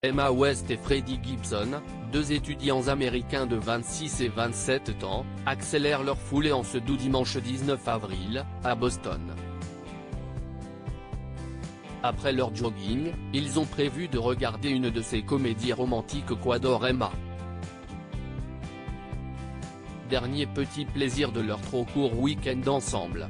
Emma West et Freddie Gibson, deux étudiants américains de 26 et 27 ans, accélèrent leur foulée en ce doux dimanche 19 avril, à Boston. Après leur jogging, ils ont prévu de regarder une de ces comédies romantiques qu'adore Emma. Dernier petit plaisir de leur trop court week-end ensemble.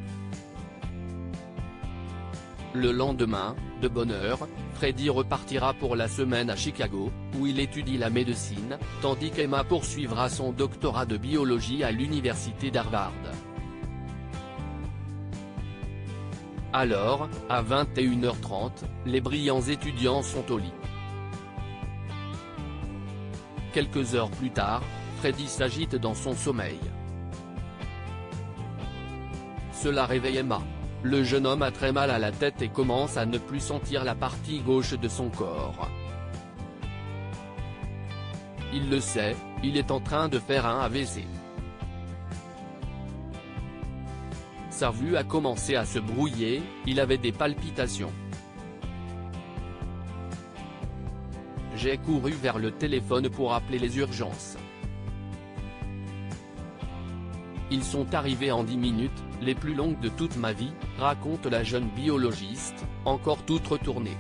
Le lendemain, de bonne heure, Freddie repartira pour la semaine à Chicago, où il étudie la médecine, tandis qu'Emma poursuivra son doctorat de biologie à l'université d'Harvard. Alors, à 21h30, les brillants étudiants sont au lit. Quelques heures plus tard, Freddie s'agite dans son sommeil. Cela réveille Emma. Le jeune homme a très mal à la tête et commence à ne plus sentir la partie gauche de son corps. Il le sait, il est en train de faire un AVC. Sa vue a commencé à se brouiller, il avait des palpitations. J'ai couru vers le téléphone pour appeler les urgences. Ils sont arrivés en 10 minutes, les plus longues de toute ma vie, raconte la jeune biologiste, encore toute retournée.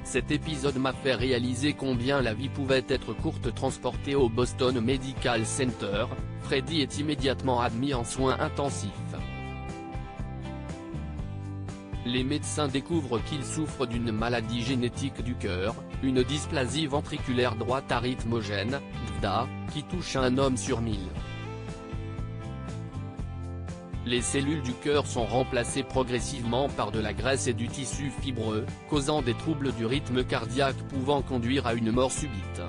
Cet épisode m'a fait réaliser combien la vie pouvait être courte. Transporté au Boston Medical Center, Freddie est immédiatement admis en soins intensifs. Les médecins découvrent qu'il souffre d'une maladie génétique du cœur, une dysplasie ventriculaire droite arythmogène, DVDA, qui touche un homme sur 1000. Les cellules du cœur sont remplacées progressivement par de la graisse et du tissu fibreux, causant des troubles du rythme cardiaque pouvant conduire à une mort subite.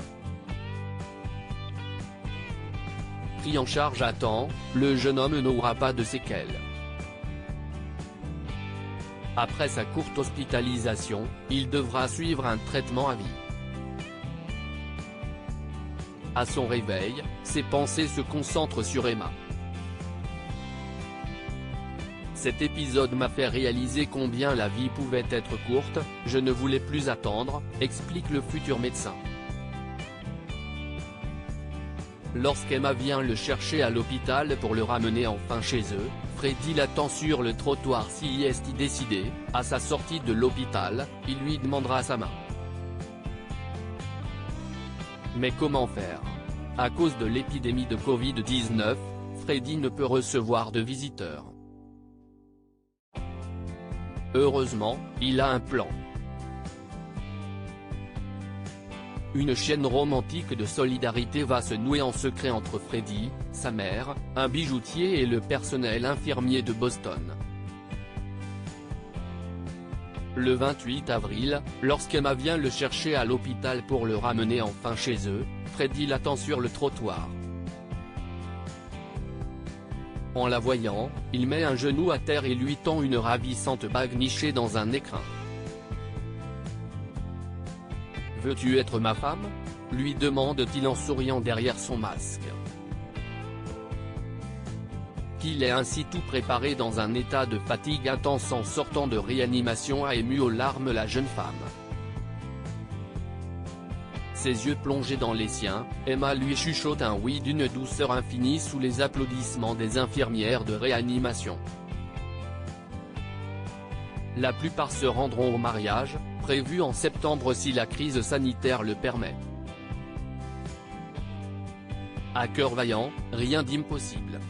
Pris en charge à temps, le jeune homme n'aura pas de séquelles. Après sa courte hospitalisation, il devra suivre un traitement à vie. À son réveil, ses pensées se concentrent sur Emma. Cet épisode m'a fait réaliser combien la vie pouvait être courte, je ne voulais plus attendre, explique le futur médecin. Lorsqu'Emma vient le chercher à l'hôpital pour le ramener enfin chez eux, Freddie l'attend sur le trottoir. S'il est décidé, à sa sortie de l'hôpital, il lui demandera sa main. Mais comment faire? À cause de l'épidémie de Covid-19, Freddie ne peut recevoir de visiteurs. Heureusement, il a un plan. Une chaîne romantique de solidarité va se nouer en secret entre Freddie, sa mère, un bijoutier et le personnel infirmier de Boston. Le 28 avril, lorsqu'Emma vient le chercher à l'hôpital pour le ramener enfin chez eux, Freddie l'attend sur le trottoir. En la voyant, il met un genou à terre et lui tend une ravissante bague nichée dans un écrin. « Veux-tu être ma femme ?» lui demande-t-il en souriant derrière son masque. Qu'il est ainsi tout préparé dans un état de fatigue intense en sortant de réanimation a ému aux larmes la jeune femme. Ses yeux plongés dans les siens, Emma lui chuchote un oui d'une douceur infinie sous les applaudissements des infirmières de réanimation. La plupart se rendront au mariage, prévu en septembre si la crise sanitaire le permet. À cœur vaillant, rien d'impossible.